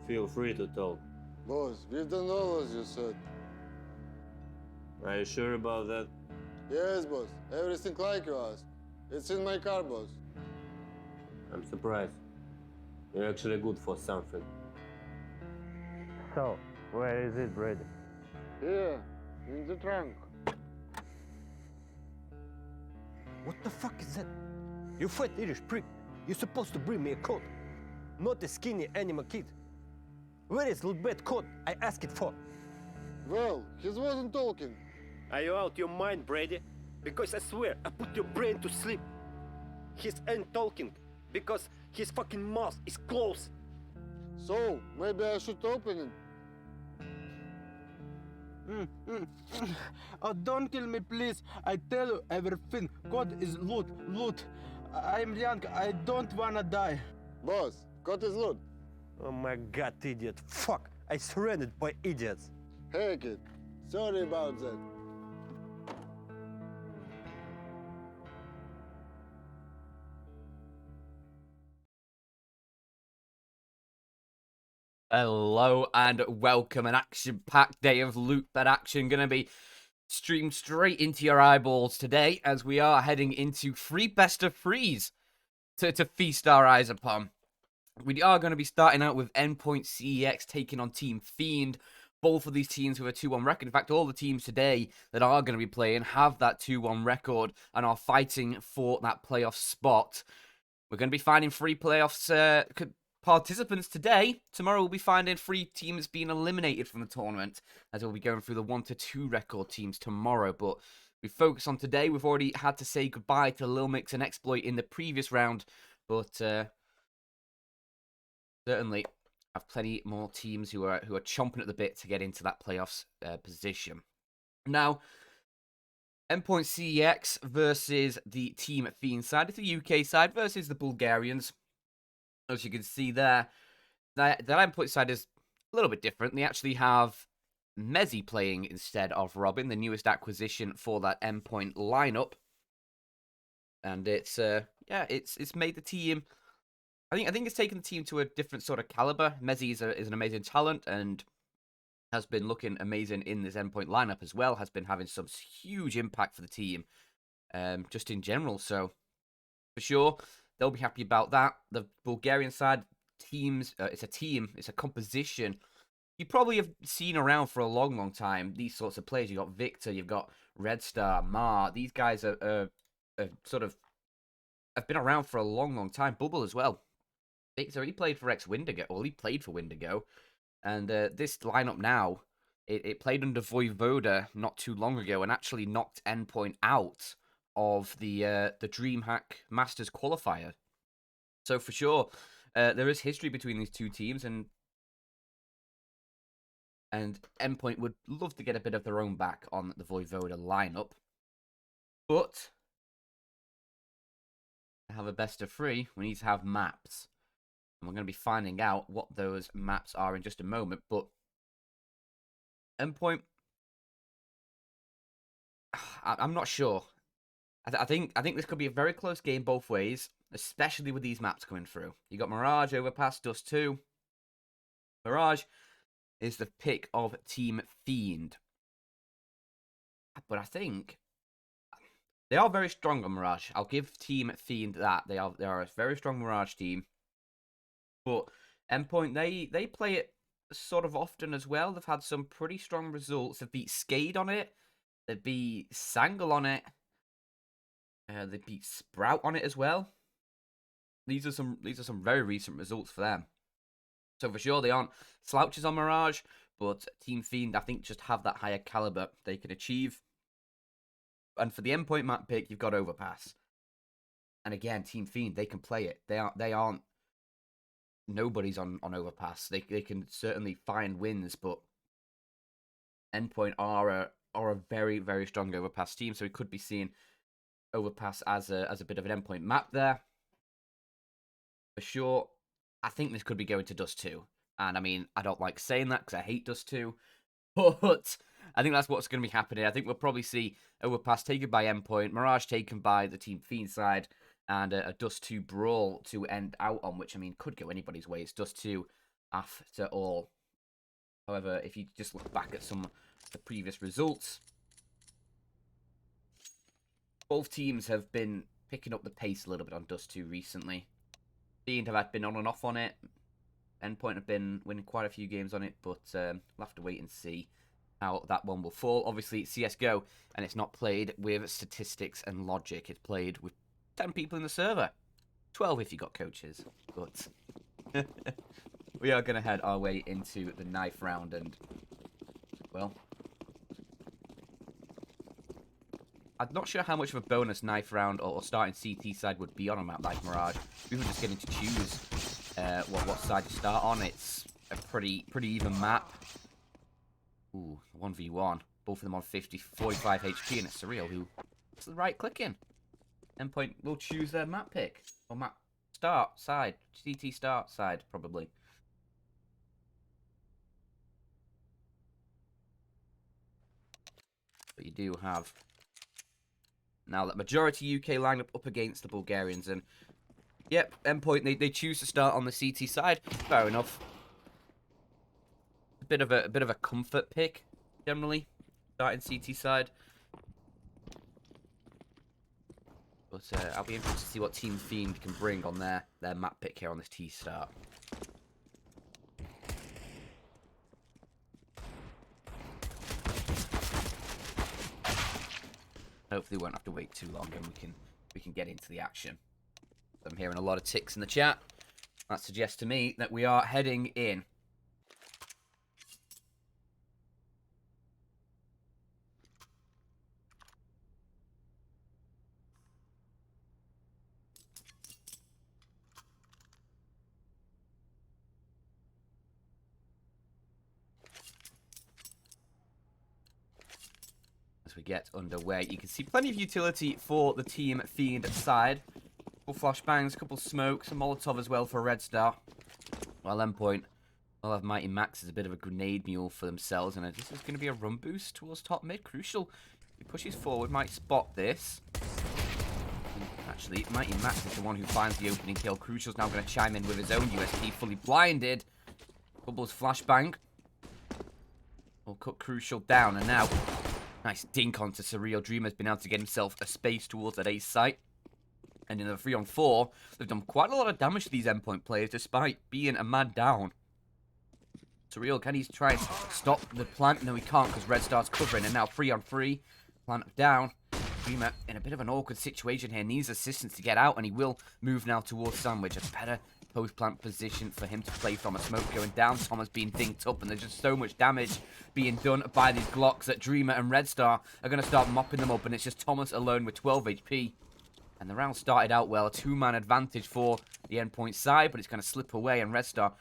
Feel free to talk. Boss, we've done all as you said. Are you sure about that? Yes, boss. Everything like you asked. It's in my car, boss. I'm surprised. You're actually good for something. So, where is it, Brady? Here, in the trunk. What the fuck is that? You fat Irish prick. You're supposed to bring me a coat, not a skinny animal kid. Where is LOOT.BET code I asked it for? Well, he wasn't talking. Are you out your mind, Brady? Because I swear, I put your brain to sleep. He's ain't talking because his fucking mouth is closed. So, maybe I should open it. Oh, don't kill me, please. I tell you everything. God is loot, loot. I'm young. I don't wanna die. Boss, code is loot. Oh my god, idiot. Fuck, I surrendered by idiots. Hey, kid. Sorry about that. Hello and welcome. An action-packed day of LOOT.BET action going to be streamed straight into your eyeballs today as we are heading into three best of threes to feast our eyes upon. We are going to be starting out with Endpoint CeX taking on Team Fiend. Both of these teams with a 2-1 record. In fact, all the teams today that are going to be playing have that 2-1 record and are fighting for that playoff spot. We're going to be finding three playoffs participants today. Tomorrow we'll be finding 3 teams being eliminated from the tournament, as we'll be going through the 1-2 record teams tomorrow. But we focus on today. We've already had to say goodbye to Lil Mix and Exploit in the previous round, but certainly have plenty more teams who are chomping at the bit to get into that playoffs position. Now, Endpoint CeX versus the Team Fiend side. It's the UK side versus the Bulgarians. As you can see there, that Endpoint side is a little bit different. They actually have Mezzy playing instead of Robin, the newest acquisition for that Endpoint lineup. And it's made the team. I think it's taken the team to a different sort of caliber. Mezzy is an amazing talent and has been looking amazing in this Endpoint lineup as well. Has been having some huge impact for the team, just in general. So for sure, they'll be happy about that. The Bulgarian side teams, it's a composition you probably have seen around for a long, long time. These sorts of players. You've got Victor, you've got Red Star, Mar. These guys are sort of have been around for a long, long time. Bubble as well. Victor, he played for ex-Windigo. Well, he played for Windigo. And this lineup now, it played under Voivoda not too long ago and actually knocked Endpoint out of the DreamHack Masters qualifier. So for sure, there is history between these two teams, and Endpoint would love to get a bit of their own back on the Voivoda lineup. But to have a best of 3, we need to have maps. And we're going to be finding out what those maps are in just a moment. But Endpoint, I'm not sure. I think this could be a very close game both ways, especially with these maps coming through. You got Mirage, Overpass, Dust 2. Mirage is the pick of Team Fiend. But I think they are very strong on Mirage. I'll give Team Fiend that. They are a very strong Mirage team. But Endpoint, they play it sort of often as well. They've had some pretty strong results. They've beat Skade on it. They beat Sangle on it. They beat Sprout on it as well. These are some very recent results for them. So for sure they aren't slouches on Mirage, but Team Fiend I think just have that higher caliber they can achieve. And for the Endpoint map pick, you've got Overpass. And again, Team Fiend, they can play it. They aren't nobody's on Overpass. They can certainly find wins, but Endpoint are a very, very strong Overpass team, so we could be seeing Overpass as a bit of an Endpoint map there. For sure, I think this could be going to Dust 2. And I mean, I don't like saying that because I hate Dust 2, but I think that's what's going to be happening. I think we'll probably see Overpass taken by Endpoint, Mirage taken by the Team Fiend side, and a Dust 2 brawl to end out on, which, I mean, could go anybody's way. It's Dust 2 after all. However, if you just look back at some of the previous results, both teams have been picking up the pace a little bit on Dust 2 recently. Fiend have been on and off on it. Endpoint have been winning quite a few games on it, but we'll have to wait and see how that one will fall. Obviously, it's CSGO, and it's not played with statistics and logic. It's played with 10 people in the server. 12 if you got coaches. But we are going to head our way into the knife round, and, well, I'm not sure how much of a bonus knife round or starting CT side would be on a map like Mirage. We were just getting to choose what side to start on. It's a pretty even map. Ooh, 1v1. Both of them on 45 HP, and it's Surreal who is the right click in. Endpoint will choose their map pick. Or map start side. CT start side, probably. But you do have now that majority UK lineup up against the Bulgarians, and yep, Endpoint they choose to start on the CT side. Fair enough. A bit of a comfort pick, generally, starting CT side. But I'll be interested to see what Team Fiend can bring on their map pick here on this T start. Hopefully, we won't have to wait too long, and we can get into the action. I'm hearing a lot of ticks in the chat. That suggests to me that we are heading in. As we get underway, you can see plenty of utility for the Team Fiend side. A couple flashbangs, a couple smokes, a Molotov as well for a Red Star. While Endpoint will have Mighty Max as a bit of a grenade mule for themselves, and this is going to be a run boost towards top mid. Crucial. He pushes forward, might spot this. Actually, Mighty Max is the one who finds the opening kill. Crucial's now going to chime in with his own USP, fully blinded. Bubbles flashbang. Will cut Crucial down, and now nice dink onto Surreal. Dreamer's been able to get himself a space towards that ace site. And in the 3-on-4, they've done quite a lot of damage to these Endpoint players, despite being a man down. Surreal, can he try and stop the plant? No, he can't, because Red Star's covering. And now 3-on-3, plant down. Dreamer in a bit of an awkward situation here, needs assistance to get out, and he will move now towards Sandwich. A better post-plant position for him to play from. A smoke going down, Thomas being dinked up, and there's just so much damage being done by these Glocks that Dreamer and Red Star are going to start mopping them up, and it's just Thomas alone with 12 HP. And the round started out well, a two-man advantage for the Endpoint side, but it's going to slip away, and Red Star,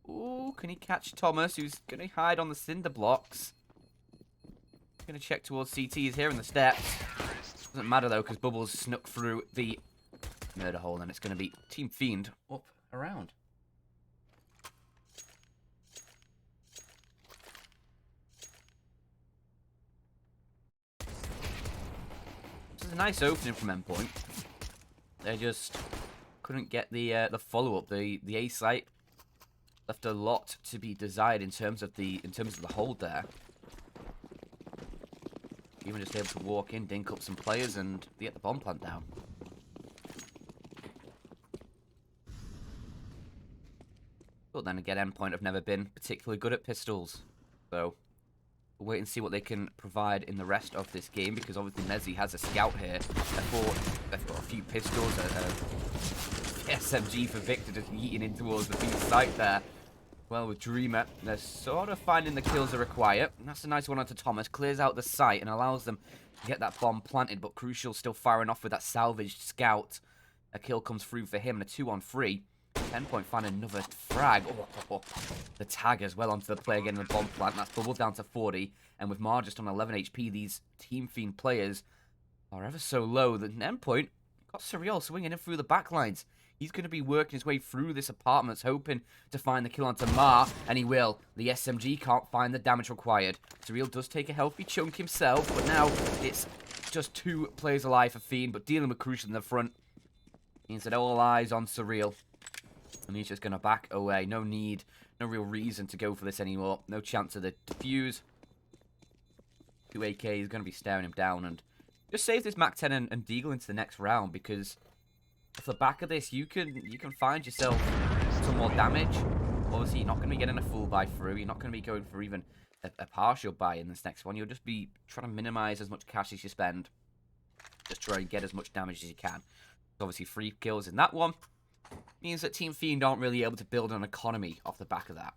ooh, can he catch Thomas, who's going to hide on the cinder blocks? Going to check towards CT, he's here in the steps. Doesn't matter though, because Bubbles snuck through the murder hole, and it's going to be Team Fiend up around. This is a nice opening from Endpoint. They just couldn't get the follow-up. The A site left a lot to be desired in terms of the hold there. Even just able to walk in, dink up some players, and get the bomb plant down. But then again, Endpoint have never been particularly good at pistols. So we'll wait and see what they can provide in the rest of this game, because obviously Nezzy has a scout here. They've got a few pistols, SMG for Victor just yeeting in towards the Fiend site there. Well, with Dreamer, they're sort of finding the kills they require. And that's a nice one onto Thomas. Clears out the site and allows them to get that bomb planted. But Crucial still firing off with that salvaged scout. A kill comes through for him and a 2-on-3. Endpoint find another frag. Oh, the tag as well onto the player getting the bomb plant. That's bubbled down to 40. And with Mar just on 11 HP, these Team Fiend players are ever so low. The Endpoint got Surreal swinging in through the backlines. He's going to be working his way through this apartment, hoping to find the kill onto Mar, and he will. The SMG can't find the damage required. Surreal does take a healthy chunk himself, but now it's just 2 players alive for Fiend, but dealing with Crucial in the front means that all eyes on Surreal. And he's just going to back away. No need No real reason to go for this anymore. No chance of the defuse. 2 AK is going to be staring him down. And just save this Mac 10 and Deagle into the next round, because off the back of this, you can find yourself some more damage. Obviously, you're not going to be getting a full buy through. You're not going to be going for even a partial buy in this next one. You'll just be trying to minimize as much cash as you spend. Just try and get as much damage as you can. Obviously, 3 kills in that one means that Team Fiend aren't really able to build an economy off the back of that.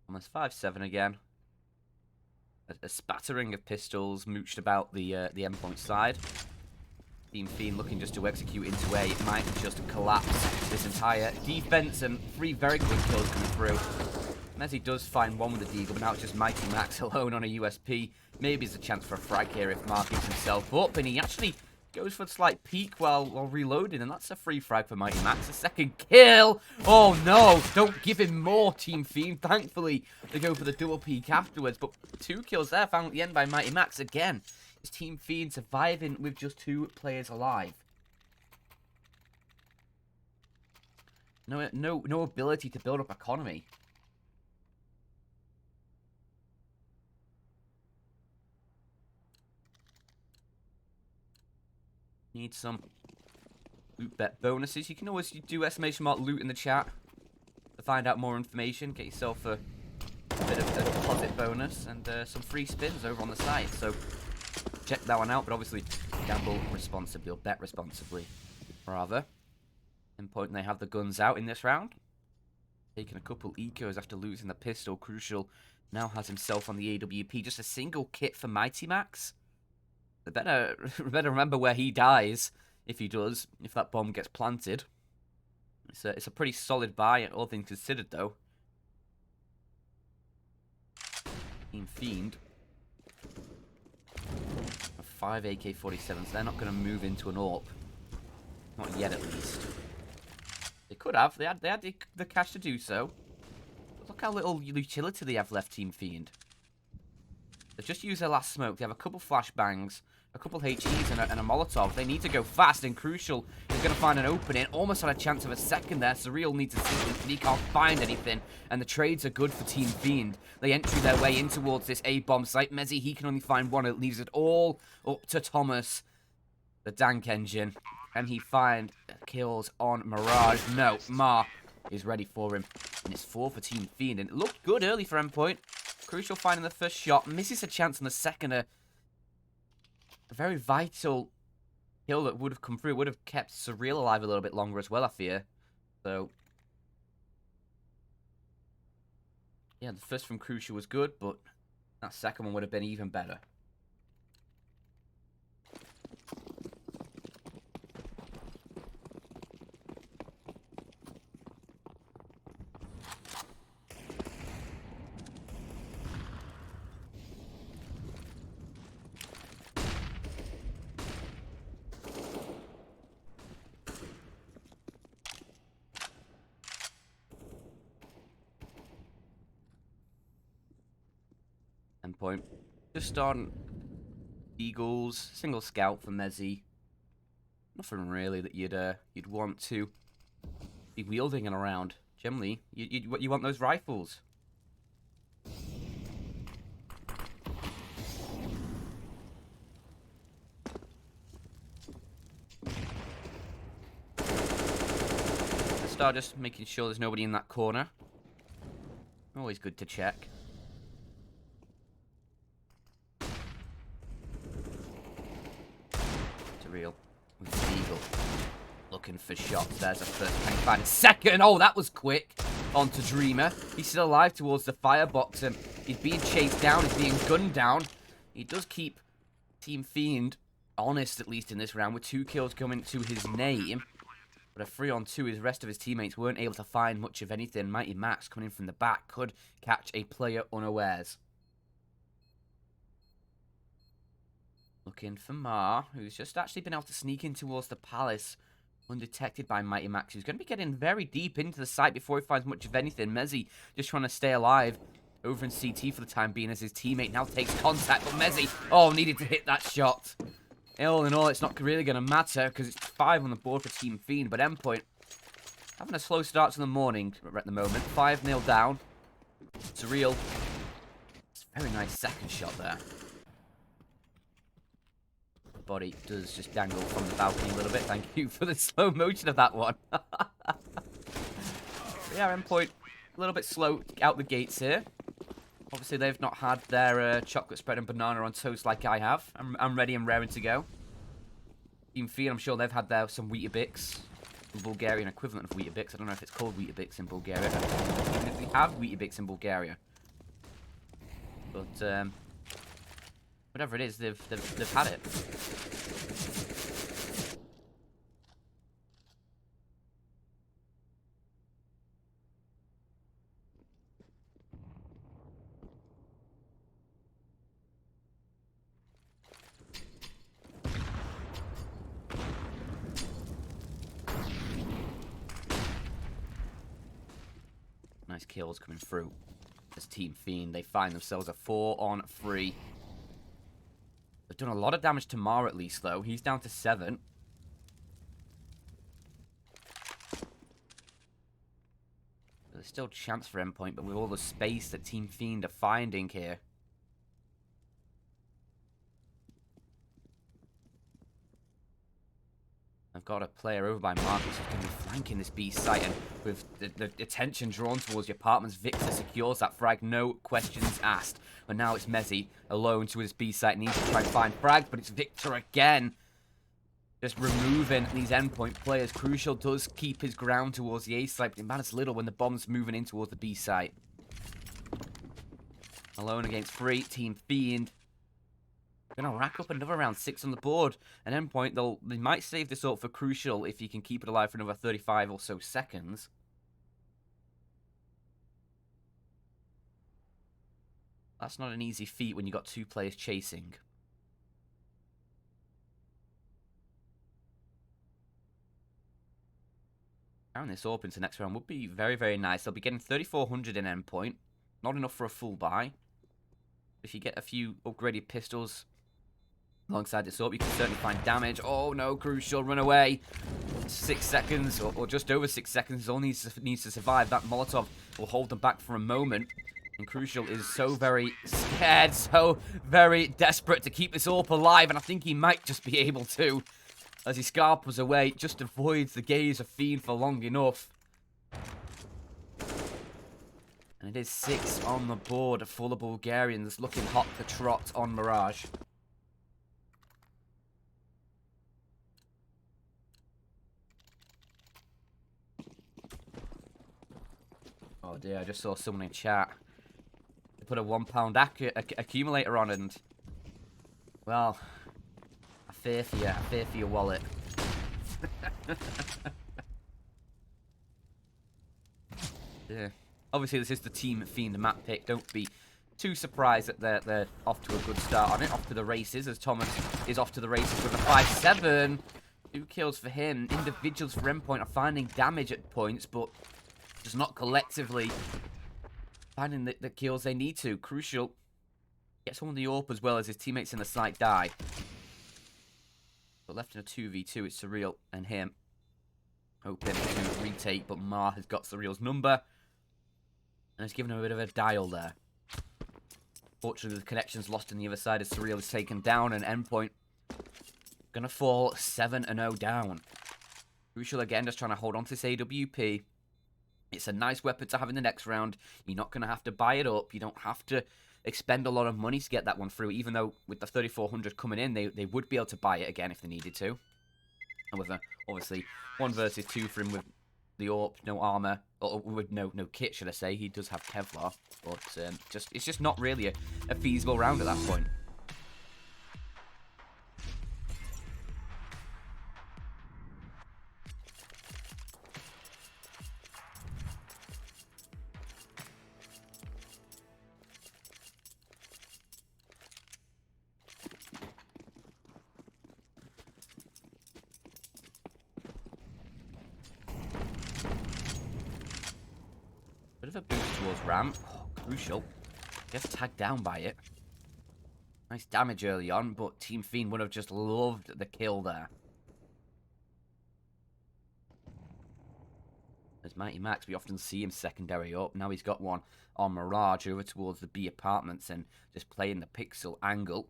Almost 5-7 again. A spattering of pistols mooched about the Endpoint side. Team Fiend looking just to execute into A. It might just collapse this entire defense, and 3 very quick kills coming through. Messi does find one with the Deagle, but now it's just Mighty Max alone on a USP. Maybe it's a chance for a frag here if Mark gives himself up, and he actually goes for a slight peek while reloading, and that's a free frag for Mighty Max. A second kill! Oh no! Don't give him more, Team Fiend. Thankfully, they go for the double peek afterwards, but 2 kills there found at the end by Mighty Max again. Is Team Fiend surviving with just 2 players alive? No ability to build up economy. Need some LOOT.BET bonuses. You can always do exclamation mark loot in the chat to find out more information. Get yourself a bit of a deposit bonus and some free spins over on the site. So check that one out. But obviously, gamble responsibly, or bet responsibly, rather. Endpoint, they have the guns out in this round. Taking a couple ecos after losing the pistol. Crucial now has himself on the AWP. Just a single kit for Mighty Max. Better remember where he dies, if he does, if that bomb gets planted. It's a pretty solid buy, all things considered, though. Team Fiend. 5 AK-47s. They're not going to move into an AWP. Not yet, at least. They could have. They had the cash to do so. But look how little utility they have left, Team Fiend. They just used their last smoke. They have a couple flashbangs, a couple HEs, and a Molotov. They need to go fast, and Crucial is going to find an opening. Almost had a chance of a second there. Surreal needs assistance, but he can't find anything. And the trades are good for Team Fiend. They entry their way in towards this A-bomb site. Mezzi, he can only find one. It leaves it all up to Thomas, the Dank engine. And he find kills on Mirage. No, Ma is ready for him. And it's 4 for Team Fiend. And it looked good early for Endpoint. Crucial finding the first shot. Misses a chance on the second. A very vital kill that would have come through. Would have kept Surreal alive a little bit longer as well, I fear. So, yeah, the first from Crucial was good, but that second one would have been even better. Endpoint. Just on Eagles, single scout for Mezzi. Nothing really that you'd want to be wielding it around. Generally, you want those rifles. Start just making sure there's nobody in that corner. Always good to check. Real with Eagle looking for shots. There's a first tank find. Second, oh, that was quick. Onto Dreamer. He's still alive towards the firebox, and he's being chased down. He's being gunned down. He does keep Team Fiend honest, at least in this round, with 2 kills coming to his name. But a 3-on-2, his rest of his teammates weren't able to find much of anything. Mighty Max coming in from the back could catch a player unawares. Looking for Mar, who's just actually been able to sneak in towards the palace undetected by Mighty Max, who's going to be getting very deep into the site before he finds much of anything. Mezzi just trying to stay alive over in CT for the time being as his teammate now takes contact. But Mezzi, needed to hit that shot. All in all, it's not really going to matter because it's 5 on the board for Team Fiend. But Endpoint having a slow start to the morning at the moment. 5-0 down. Surreal. It's a very nice second shot there. The body does just dangle from the balcony a little bit. Thank you for the slow motion of that one. Yeah, Endpoint a little bit slow out the gates here. Obviously, they've not had their chocolate spread and banana on toast like I have. I'm ready and raring to go. Team Fiend, I'm sure they've had some Weetabix. The Bulgarian equivalent of Weetabix. I don't know if it's called Weetabix in Bulgaria. Even if we have Weetabix in Bulgaria. But, whatever it is, they've had it. Nice kills coming through. As Team Fiend, they find themselves a 4-on-3. They've done a lot of damage to Mar at least, though. He's down to 7. There's still a chance for Endpoint, but with all the space that Team Fiend are finding here. I've got a player over by Marcus who's going to be flanking this B site, and with the attention drawn towards the apartments, Victor secures that frag, no questions asked. But now it's Mezzi alone to his B site, needs to try and find frag, but it's Victor again. Just removing these Endpoint players. Crucial does keep his ground towards the A site, but it matters little when the bomb's moving in towards the B site. Alone against 3, Team Fiend. Gonna rack up another round 6 on the board. And Endpoint, they might save this up for Crucial if he can keep it alive for another 35 or so seconds. That's not an easy feat when you've got 2 players chasing. Carrying this up into next round would be very, very nice. They'll be getting 3,400 in Endpoint. Not enough for a full buy. If you get a few upgraded pistols alongside this up, you can certainly find damage. Oh no, Crucial, run away. 6 seconds, or just over 6 seconds. All needs to survive. That Molotov will hold them back for a moment. And Crucial is so very scared, so very desperate to keep this AWP alive. And I think he might just be able to. As he scarpers away, just avoids the gaze of Fiend for long enough. And it is 6 on the board for the Bulgarians, looking hot for trot on Mirage. Oh dear, I just saw someone in chat. They put a £1 accumulator on and... Well, I fear for your wallet. Yeah. Obviously, this is the Team Fiend map pick. Don't be too surprised that they're off to a good start on it. Off to the races, as Thomas is off to the races with a 5-7. 2 kills for him. Individuals for Endpoint are finding damage at points, but just not collectively finding the kills they need to. Crucial gets one of the AWP as well as his teammates in the site die. But left in a 2v2, it's Surreal and him. Hoping to retake, but Mar has got Surreal's number. And has given him a bit of a dial there. Fortunately, the connection's lost on the other side as Surreal is taken down, and Endpoint gonna fall 7-0 down. Crucial again, just trying to hold on to this AWP. It's a nice weapon to have in the next round. You're not gonna have to buy it up. You don't have to expend a lot of money to get that one through, even though with the 3,400 coming in, they would be able to buy it again if they needed to. However, obviously, 1 versus 2 for him with the AWP, no armor, or with no kit, should I say. He does have Kevlar, but it's just not really a feasible round at that point. ramp. Oh, crucial. Gets tagged down by it. Nice damage early on, but Team Fiend would have just loved the kill there. As Mighty Max, we often see him secondary up. Now he's got one on Mirage over towards the B apartments and just playing the pixel angle.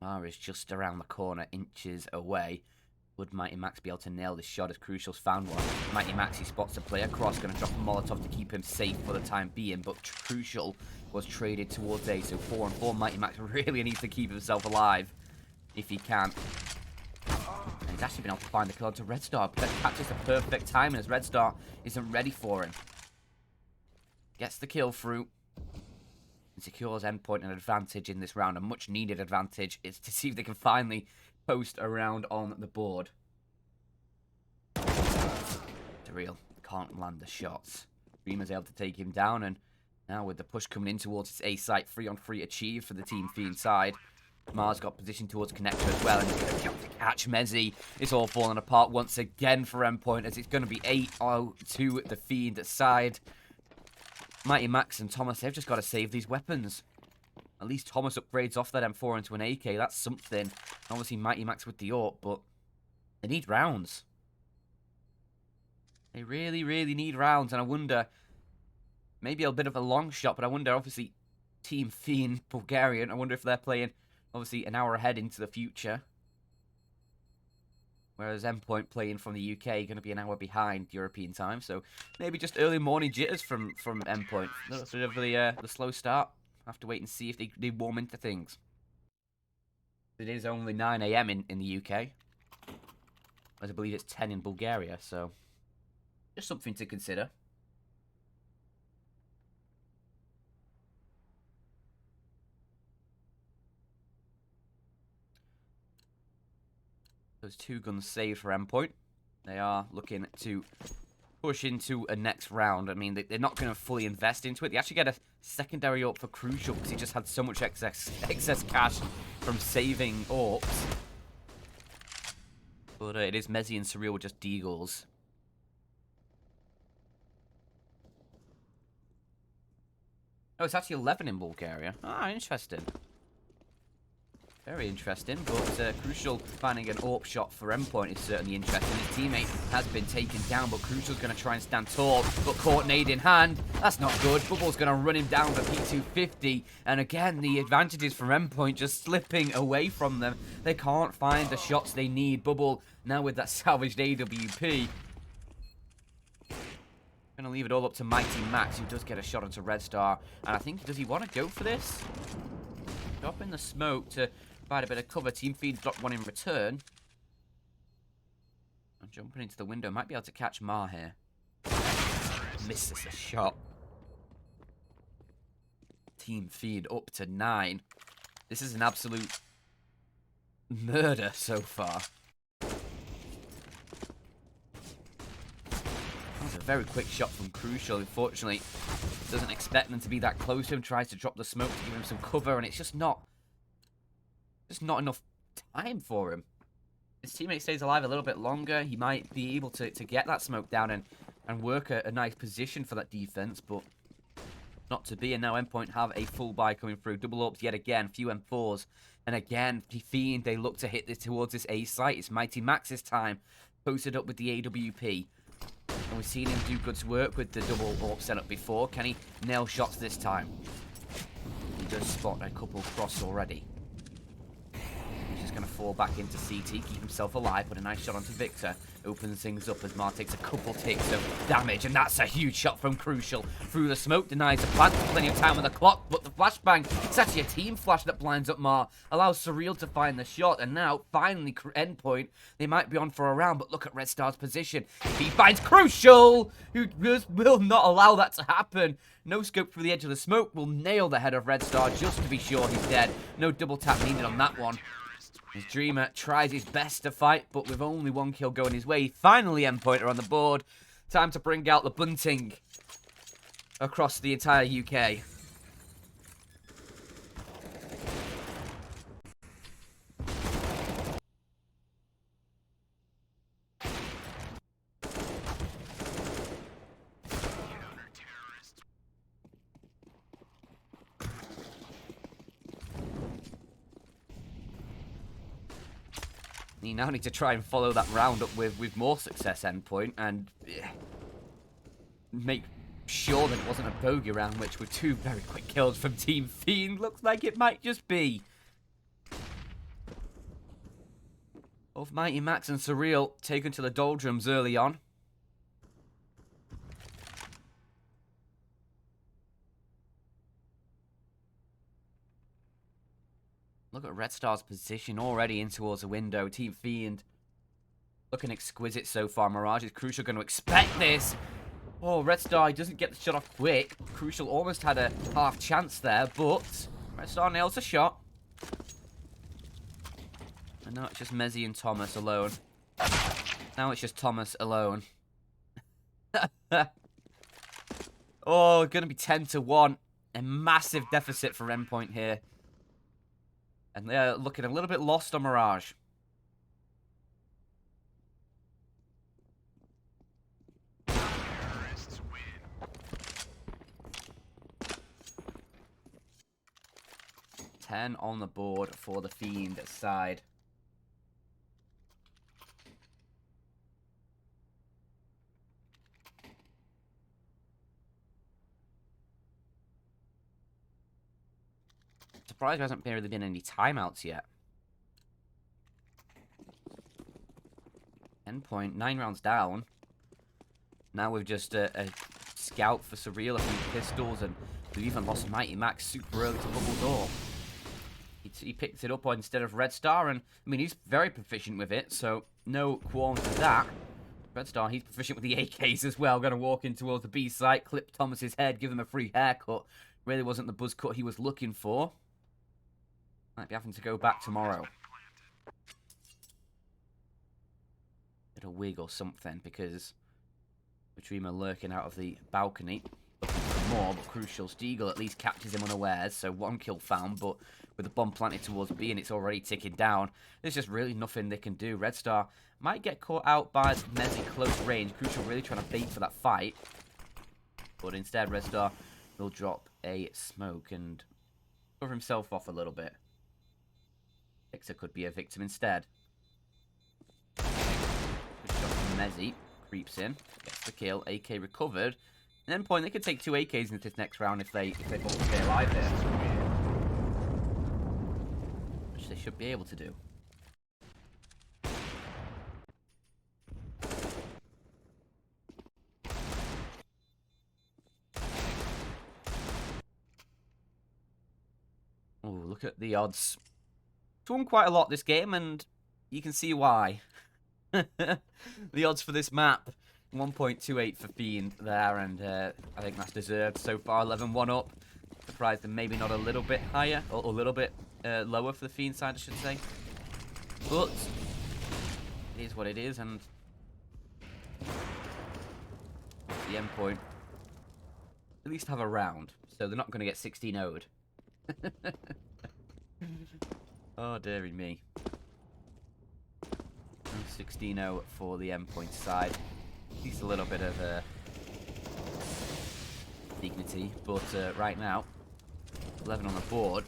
Mara's just around the corner, inches away. Would Mighty Max be able to nail this shot as Crucial's found one? Mighty Max, he spots a player across, going to drop a Molotov to keep him safe for the time being, but Crucial was traded towards A, so 4-on-4. Mighty Max really needs to keep himself alive if he can. And he's actually been able to find the kill onto Red Star, but that catches the perfect timing as Red Star isn't ready for him. Gets the kill through. And secures Endpoint an advantage in this round, a much needed advantage. It's to see if they can finally post a round on the board. Real can't land the shots. Reema's able to take him down, and now with the push coming in towards its A site, 3-on-3 achieved for the Team Fiend side. Mars got positioned towards Connector as well, and he's going to be able to catch Mezzi. It's all falling apart once again for Endpoint, as it's going to be 8-0 to the Fiend side. Mighty Max and Thomas, they've just got to save these weapons. At least Thomas upgrades off that M4 into an AK. That's something. Obviously, Mighty Max with the AWP, but they need rounds. They really, really need rounds, and I wonder, maybe a bit of a long shot, but I wonder, obviously, Team Fiend, Bulgarian, I wonder if they're playing, obviously, an hour ahead into the future. Whereas Endpoint playing from the UK, going to be an hour behind European time, so maybe just early morning jitters from Endpoint. A little bit of the slow start. Have to wait and see if they warm into things. It is only 9 AM in the UK. As I believe it's 10 in Bulgaria, so just something to consider. Those 2 guns saved for Endpoint. They are looking to push into a next round. I mean, they're not going to fully invest into it. They actually get a secondary AWP for Crucial because he just had so much excess cash from saving AWPs. But it is Mezzi and Surreal with just deagles. Oh, it's actually 11 in Bulgaria. Ah, interesting. Very interesting, but Crucial finding an AWP shot for Endpoint is certainly interesting. His teammate has been taken down, but Crucial's going to try and stand tall, but caught nade in hand. That's not good. Bubble's going to run him down with a P250, and again, the advantages from Endpoint just slipping away from them. They can't find the shots they need. Bubble, now with that salvaged AWP, going to leave it all up to Mighty Max, who does get a shot onto Red Star, and I think, does he want to go for this? Drop in the smoke to provide a bit of cover. Team Fiend's dropped one in return. And jumping into the window, might be able to catch Mar here. Misses a shot. Team Fiend up to 9. This is an absolute murder so far. That was a very quick shot from Crucial. Unfortunately, doesn't expect them to be that close to him. Tries to drop the smoke to give him some cover, and it's just not enough time for him. His teammate stays alive a little bit longer. He might be able to get that smoke down and work a nice position for that defense, but not to be. And now Endpoint have a full buy coming through. Double ups yet again. Few M4s. And again, Fiend, they look to hit this towards this A site. It's Mighty Max's time. Posted up with the AWP. And we've seen him do good work with the double AWP setup before. Can he nail shots this time? He does spot a couple cross already. He's just going to fall back into CT, keep himself alive, put a nice shot onto Victor. Opens things up as Mar takes a couple ticks of damage, and that's a huge shot from Crucial. Through the smoke, denies the plant, plenty of time on the clock, but the flashbang, it's actually a team flash that blinds up Mar, allows Surreal to find the shot, and now, finally, Endpoint, they might be on for a round, but look at Red Star's position. He finds Crucial, who just will not allow that to happen. No scope through the edge of the smoke, will nail the head of Red Star just to be sure he's dead. No double tap needed on that one. His Dreamer tries his best to fight, but with only 1 kill going his way, finally Endpoint are on the board. Time to bring out the bunting across the entire UK. You now need to try and follow that round up with more success, Endpoint, and make sure that it wasn't a bogey round, which with 2 very quick kills from Team Fiend looks like it might just be. Both Mighty Max and Surreal taken to the doldrums early on. Look at Red Star's position already in towards the window. Team Fiend looking exquisite so far. Mirage is Crucial going to expect this. Oh, Red Star, he doesn't get the shot off quick. Crucial almost had a half chance there, but Red Star nails the shot. And now it's just Mezzy and Thomas alone. Now it's just Thomas alone. Oh, going to be 10-1. A massive deficit for Endpoint here. And they're looking a little bit lost on Mirage. Ten on the board for the Fiend side. Surprised there hasn't really been any timeouts yet. Endpoint, 9 rounds down. Now we've just a scout for Surreal, a few pistols, and we've even lost Mighty Max super early to bubble door. He picked it up instead of Red Star, and I mean, he's very proficient with it, so no qualms with that. Red Star, he's proficient with the AKs as well. Going to walk in towards the B site, clip Thomas's head, give him a free haircut. Really wasn't the buzz cut he was looking for. Might be having to go back tomorrow. Bit of wig or something, because Dreamer lurking out of the balcony. Looking for more, but Crucial Steagle at least catches him unawares, so 1 kill found, but with the bomb planted towards B and it's already ticking down, there's just really nothing they can do. Red Star might get caught out by Mezzy close range. Crucial really trying to bait for that fight, but instead Red Star will drop a smoke and cover himself off a little bit. Victor could be a victim instead. Good shot from Mezzy. Creeps in. Gets the kill. AK recovered. And Endpoint, they could take 2 AKs into this next round if they both stay alive here. Which they should be able to do. Oh, look at the odds. It's won quite a lot this game, and you can see why. The odds for this map, 1.28 for Fiend there, and I think that's deserved so far. 11-1 up. Surprised them maybe not a little bit higher, or a little bit lower for the Fiend side, I should say. But it is what it is, and the Endpoint at least have a round, so they're not going to get 16-0'd. Oh, dearie me. 16-0 for the Endpoint side. At least a little bit of dignity, but right now, 11 on the board.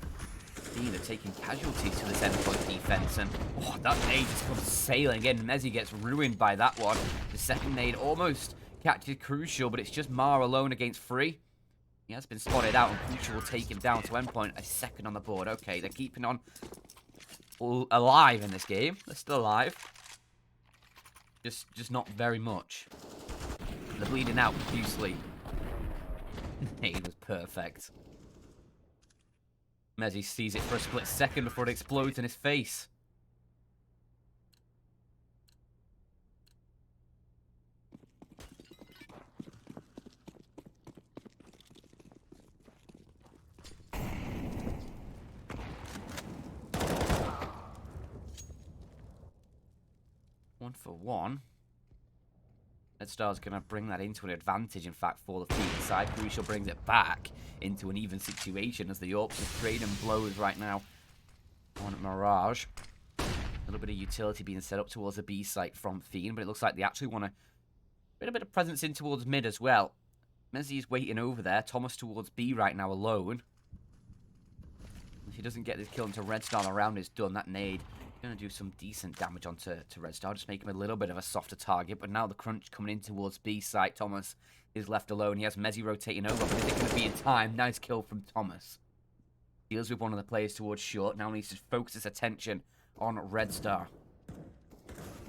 Fiend are taking casualties to this Endpoint defense, and oh, that nade just comes sailing in. Mezzy gets ruined by that one. The second nade almost catches Crucial, but it's just Mar alone against 3. He has been spotted out, and Crucial will take him down to Endpoint. A second on the board. Okay, they're keeping on alive in this game. They're still alive. Just not very much. They're bleeding out profusely. It was perfect. Mezzy sees it for a split second before it explodes in his face. One for one. Red Star's going to bring that into an advantage, in fact, for the Fiend side. Crucial brings it back into an even situation as the Orcs are trading blows right now on Mirage. A little bit of utility being set up towards the B site from Fiend, but it looks like they actually want to bit a bit of presence in towards mid as well. Mezzy is waiting over there. Thomas towards B right now alone. If he doesn't get this kill until Red Star, the round is done. That nade Going to do some decent damage onto Red Star, just make him a little bit of a softer target. But now the crunch coming in towards B site. Thomas is left alone. He has Mezzi rotating over, but is it going to be in time? Nice kill from Thomas. Deals with one of the players towards short. Now needs to focus his attention on Red Star.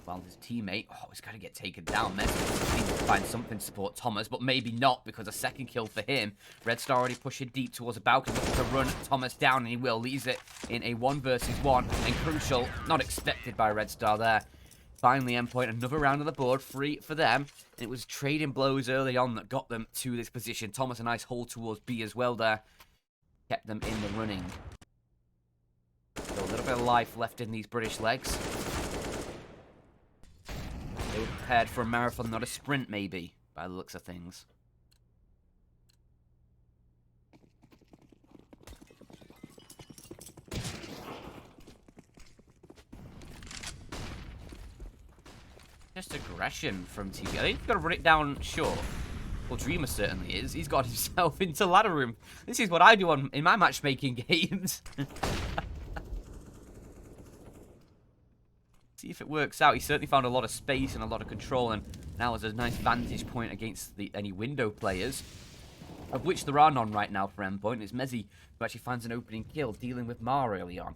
Well, his teammate, he's got to get taken down. Mezzi needs to find something to support Thomas, but maybe not, because a second kill for him. Red Star already pushing deep towards the balcony, looking to run Thomas down, and he will. Leaves it in a 1 versus 1, and crucial, not expected by Red Star there. Finally, Endpoint, another round on the board, free for them. And it was trading blows early on that got them to this position. Thomas, a nice hold towards B as well there. Kept them in the running. So a little bit of life left in these British legs. They were prepared for a marathon, not a sprint, maybe, by the looks of things. Just aggression from TV. I think he's got to run it down short. Well, Dreamer certainly is. He's got himself into ladder room. This is what I do in my matchmaking games. See if it works out. He certainly found a lot of space and a lot of control, and now has a nice vantage point against any window players, of which there are none right now for Endpoint. It's Mezzi who actually finds an opening kill, dealing with Mar early on.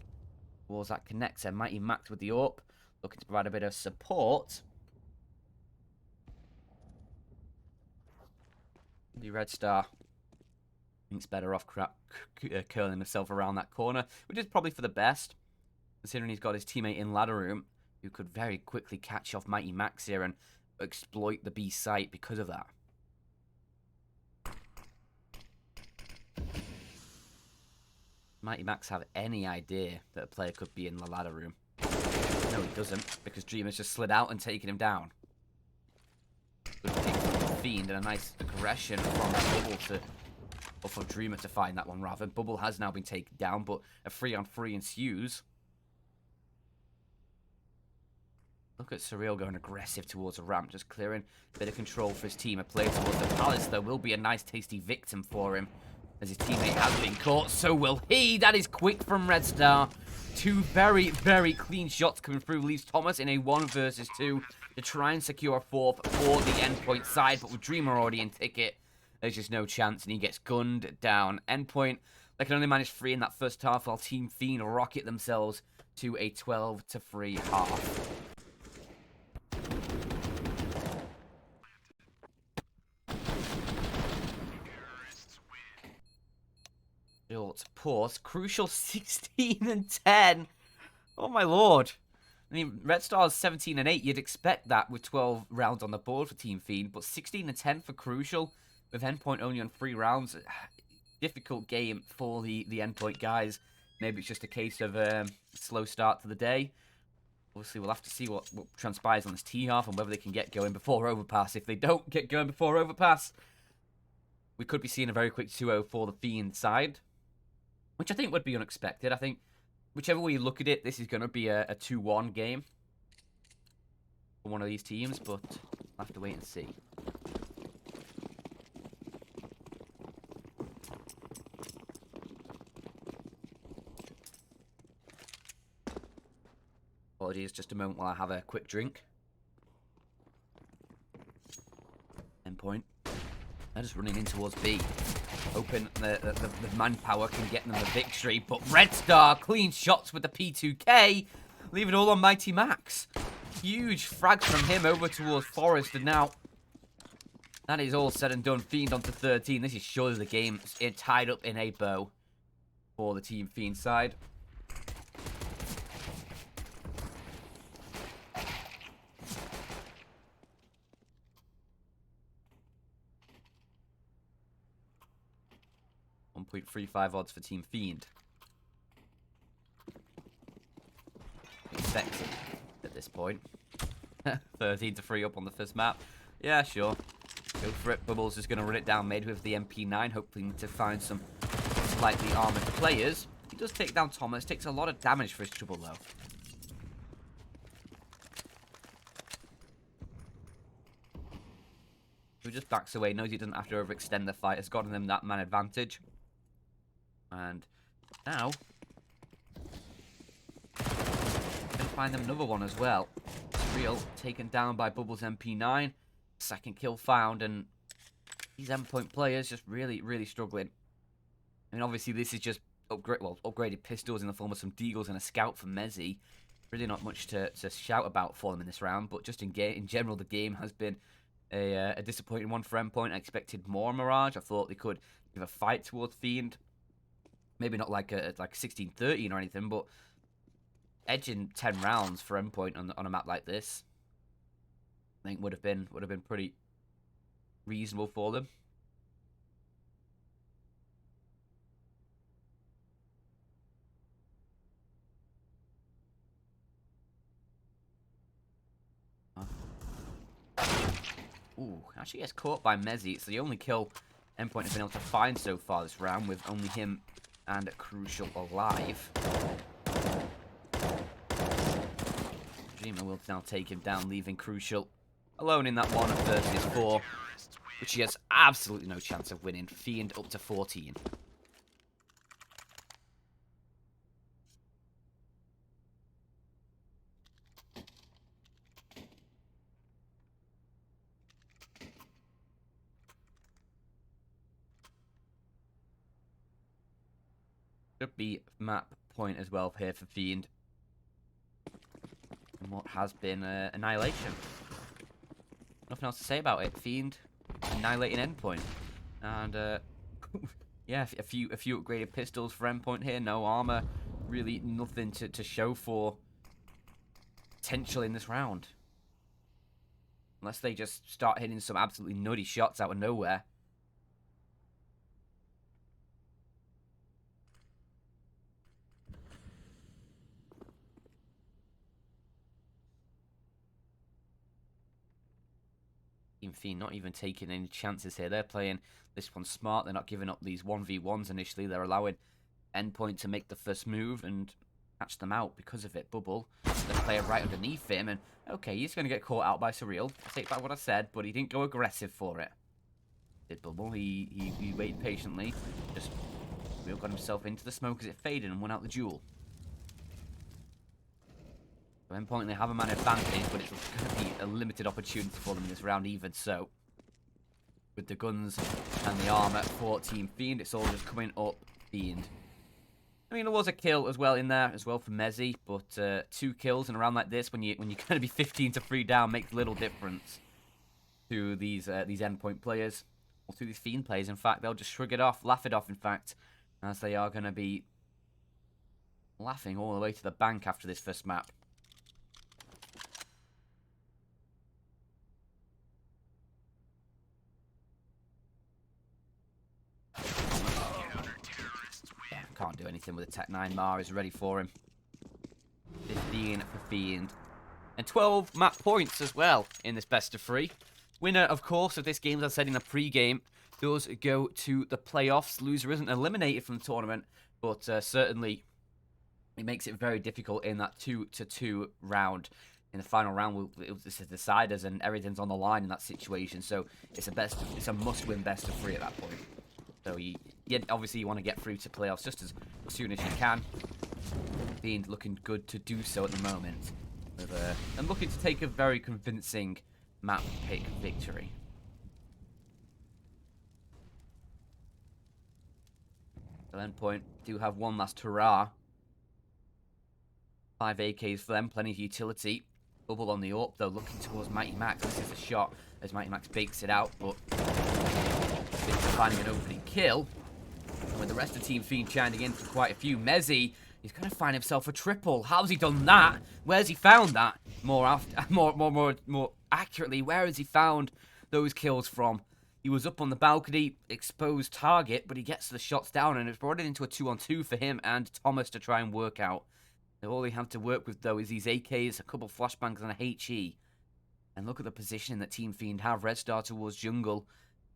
Towards that connector, Mighty Max with the AWP, looking to provide a bit of support. The Red Star thinks better off curling himself around that corner, which is probably for the best, considering he's got his teammate in ladder room, who could very quickly catch off Mighty Max here and exploit the B site because of that. Mighty Max have any idea that a player could be in the ladder room? No, he doesn't, because Dreamer's just slid out and taken him down. Good pick from Fiend, and a nice aggression from Bubble or from Dreamer to find that one, rather. Bubble has now been taken down, but a 3-on-3 ensues. Look at Surreal going aggressive towards a ramp, just clearing a bit of control for his team. A play towards the Palace, there will be a nice tasty victim for him, as his teammate has been caught. So will he. That is quick from Red Star. 2 very, very clean shots coming through. Leaves Thomas in a 1 versus 2 to try and secure a 4th for the Endpoint side. But with Dreamer already in ticket, there's just no chance, and he gets gunned down. Endpoint, they can only manage 3 in that first half, while Team Fiend rocket themselves to a 12-3 half. Pause. Crucial 16-10. Oh my lord. I mean, Red Star's 17-8. You'd expect that with 12 rounds on the board for Team Fiend, but 16-10 for Crucial, with Endpoint only on 3 rounds. Difficult game for the Endpoint guys. Maybe it's just a case of slow start to the day. Obviously, we'll have to see what transpires on this T-half and whether they can get going before overpass. If they don't get going before overpass, we could be seeing a very quick 2-0 for the Fiend side, which I think would be unexpected. I think whichever way you look at it, this is going to be a 2-1 game for one of these teams, but we'll have to wait and see. Apologies, just a moment while I have a quick drink. Endpoint. They're just running in towards B. Hoping the manpower can get them the victory. But Red Star, clean shots with the P2K. Leave it all on Mighty Max. Huge frags from him over towards Forest. And now, that is all said and done. Fiend onto 13. This is surely the game tied up in a bow for the Team Fiend side. .35 odds for Team Fiend. Expected at this point. 13-3 up on the first map. Yeah, sure. Go for it. Bubbles is going to run it down mid with the MP9, hoping to find some slightly armored players. He does take down Thomas. Takes a lot of damage for his trouble, though. He just backs away, knows he doesn't have to overextend the fight. Has gotten them that man advantage. And now, find them another one as well. Real taken down by Bubbles MP9. Second kill found, and these Endpoint players just really, really struggling. I mean, obviously this is just upgraded pistols in the form of some deagles and a scout for Mezzi. Really not much to shout about for them in this round, but just in general, the game has been a disappointing one for Endpoint. I expected more Mirage. I thought they could give a fight towards Fiend. Maybe not like a 16-13 or anything, but edging 10 rounds for Endpoint on a map like this, I think would have been pretty reasonable for them. Ooh, actually gets caught by Mezzi. It's the only kill Endpoint has been able to find so far this round, with only him and Crucial alive. Dreamer will now take him down, leaving Crucial alone in that 1 versus 4, which he has absolutely no chance of winning. Fiend up to 14. Should be map point as well here for Fiend. And what has been annihilation. Nothing else to say about it. Fiend annihilating Endpoint. And yeah, a few upgraded pistols for Endpoint here. No armor. Really nothing to show for potential in this round. Unless they just start hitting some absolutely nutty shots out of nowhere. Team Fiend not even taking any chances here. They're playing this one smart. They're not giving up these 1v1s initially. They're allowing Endpoint to make the first move and catch them out because of it. Bubble, the player right underneath him, and okay, he's going to get caught out by Surreal. I take back what I said, but he didn't go aggressive for it. Did Bubble? He waited patiently. Just Surreal got himself into the smoke as it faded and won out the duel. So Endpoint, they have a man advantage, but it's going to be a limited opportunity for them in this round even so. With the guns and the armor for Team Fiend, it's all just coming up Fiend. I mean, there was a kill as well in there as well for Mezzi, but 2 kills in a round like this, when you're going to be 15-3 down, makes little difference to these Endpoint players, or to these Fiend players. In fact, they'll just shrug it off, laugh it off, in fact, as they are going to be laughing all the way to the bank after this first map. Can't do anything with the Tech 9. Mar is ready for him. 15 for Fiend. And 12 map points as well in this best of 3. Winner, of course, of this game, as I said in the pre-game, does go to the playoffs. Loser isn't eliminated from the tournament, but certainly it makes it very difficult in that 2-2 round. In the final round, it's a deciders and everything's on the line in that situation. So it's a must-win best of 3 at that point. So obviously you want to get through to playoffs just as soon as you can. Fiend looking good to do so at the moment. And looking to take a very convincing map pick victory. So Endpoint do have one last hurrah. 5 AKs for them, plenty of utility. Bubble on the AWP though, looking towards Mighty Max. This is a shot as Mighty Max bakes it out, but finding an opening kill. And with the rest of Team Fiend chiming in for quite a few, Mezzi is going to find himself a triple. How's he done that? Where's he found that? More accurately, where has he found those kills from? He was up on the balcony, exposed target, but he gets the shots down, and it's brought it into a 2-on-2 for him and Thomas to try and work out. All they have to work with, though, is these AKs, a couple flashbangs, and a HE. And look at the positioning that Team Fiend have. Red Star towards jungle,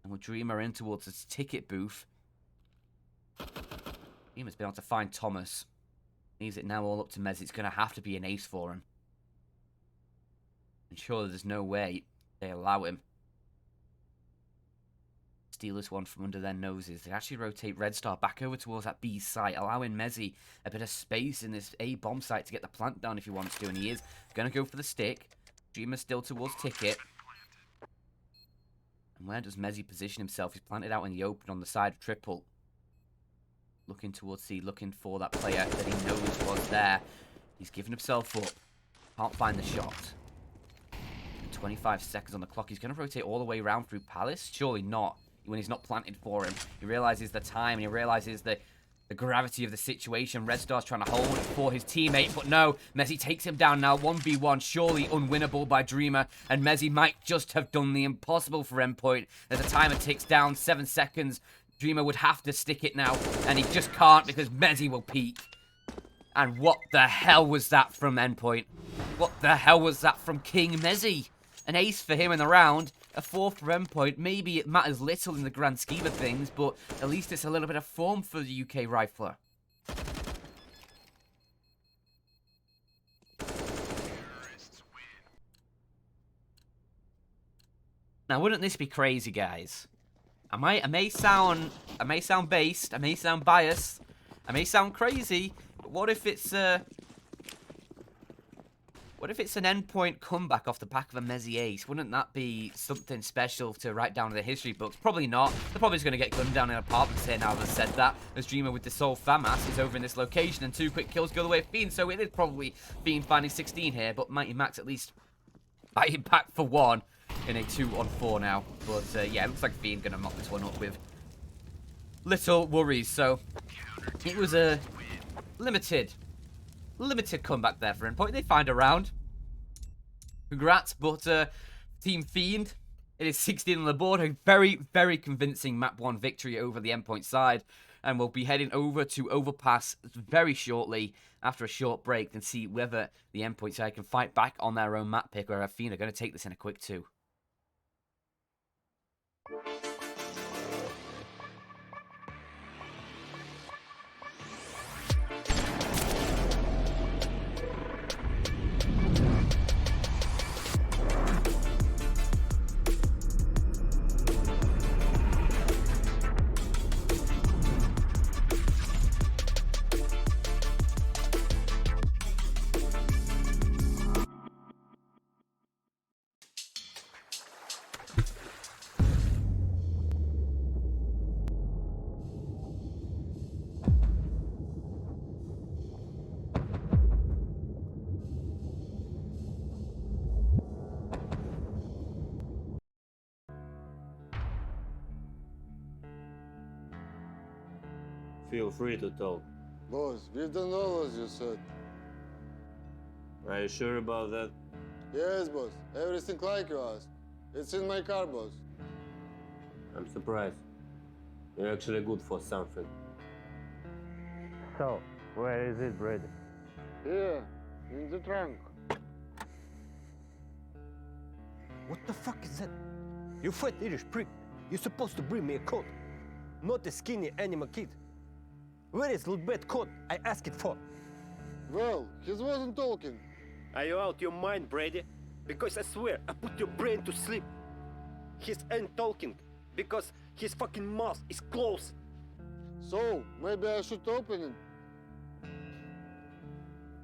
and with Dreamer in towards his ticket booth. Dreamer's been able to find Thomas. Leaves it now all up to Mez. It's going to have to be an ace for him. And surely there's no way they allow him. steal this one from under their noses. They actually rotate Red Star back over towards that B site, allowing Mezzi a bit of space in this A bomb site to get the plant down if he wants to, and he is going to go for the stick. Dreamer still towards Ticket. And where does Mezzi position himself? He's planted out in the open on the side of Triple. Looking towards C, looking for that player that he knows was there. He's given himself up. Can't find the shot. 25 seconds on the clock. He's going to rotate all the way around through Palace? Surely not, when he's not planted for him. He realizes the time, and he realizes the gravity of the situation. Red Star's trying to hold for his teammate, but no. Mezzi takes him down now. 1v1, surely unwinnable by Dreamer, and Mezzi might just have done the impossible for Endpoint. As the timer ticks down, 7 seconds. Dreamer would have to stick it now, and he just can't because Mezzi will peek. And what the hell was that from Endpoint? What the hell was that from King Mezzi? An ace for him in the round, a 4th for Endpoint. Maybe it matters little in the grand scheme of things, but at least it's a little bit of form for the UK rifler. Now, wouldn't this be crazy, guys? I may sound based, I may sound biased, I may sound crazy, but what if it's an Endpoint comeback off the back of a Mezzi ace? Wouldn't that be something special to write down in the history books? Probably not. They're probably just going to get gunned down in apartments here now that I've said that. As Dreamer with the Soul FAMAS is over in this location, and 2 quick kills go the way of Fiend, so it is probably Fiend finding 16 here, but Mighty Max at least fighting back for 1 in a 2-on-4 now. But yeah, it looks like Fiend going to knock this one up with little worries. So it was a limited comeback there for Endpoint. They find a round. Congrats, but Team Fiend, it is 16 on the board. A very, very convincing map 1 victory over the Endpoint side. And we'll be heading over to Overpass very shortly after a short break and see whether the Endpoint side can fight back on their own map pick, or Fiend are going to take this in a quick 2. Feel free to talk. Boss, we've done all as you said. Are you sure about that? Yes, boss. Everything like you asked. It's in my car, boss. I'm surprised. You're actually good for something. So, where is it, Brady? Here, in the trunk. What the fuck is that? You fat Irish prick. You're supposed to bring me a coat, not a skinny animal kid. Where is LOOT.BET code I asked it for? Well, he wasn't talking. Are you out your mind, Brady? Because I swear, I put your brain to sleep. He ain't talking because his fucking mouth is closed. So, maybe I should open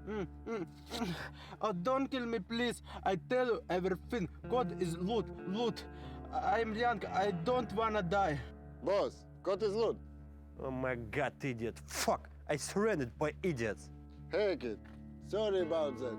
it. Oh, don't kill me, please. I tell you everything. Code is loot, loot. I'm young. I don't wanna die. Boss, code is loot. Oh my god, idiot. Fuck, I surrendered by idiots. Hey, kid. Sorry about that.